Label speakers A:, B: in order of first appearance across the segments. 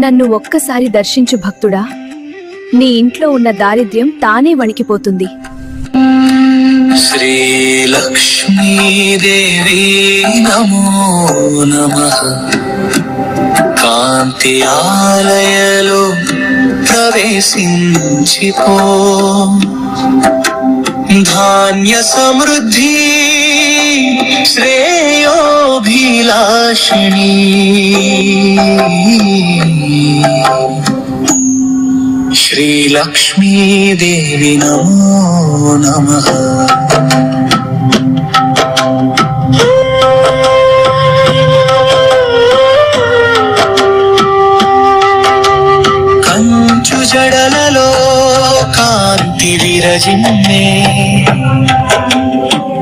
A: నన్ను ఒక్కసారి దర్శించు భక్తుడా, నీ ఇంట్లో ఉన్న దారిద్ర్యం తానే వణికిపోతుంది.
B: శ్రీలక్ష్మీదేవి నమో నమః. కాంతి ఆలయలో ప్రవేశించిపో, ధాన్య సమృద్ధి శ్రేయోభిలాషిణి. శ్రీలక్ష్మీదేవి నమో నమః. కంచు జడలలో కాంతి విరజిమ్మే,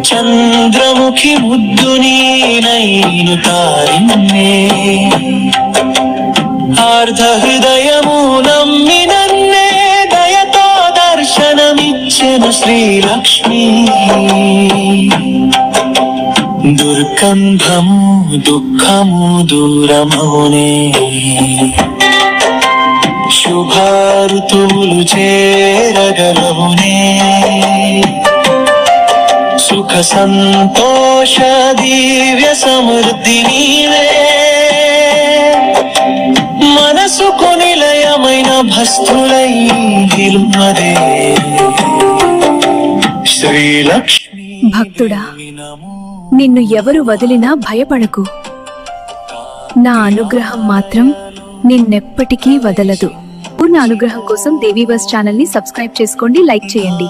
B: చంద్రముఖి ముద్దుని నైను తారిమ్మే. ఆర్ధ హృదయము నమ్మి నన్నే దయతో దర్శనమిచ్చెను శ్రీలక్ష్మి. దుర్గంధము దుఃఖము దూరమౌనే, శుభారుతులు చేరగలవునే. సుఖ సంతోష దివ్య సమృద్ధి నీవే, మనసుకు నిలయమైన భస్తులై నిలుమదే. శ్రీలక్ష్మి
A: భక్తుడా, నిన్ను ఎవరు వదిలినా భయపడకు. నా అనుగ్రహం మాత్రం నిన్నెప్పటికీ వదలదు. పూర్ణ అనుగ్రహం కోసం దేవీవర్స్ ఛానల్ ని సబ్స్క్రైబ్ చేసుకోండి, లైక్ చేయండి.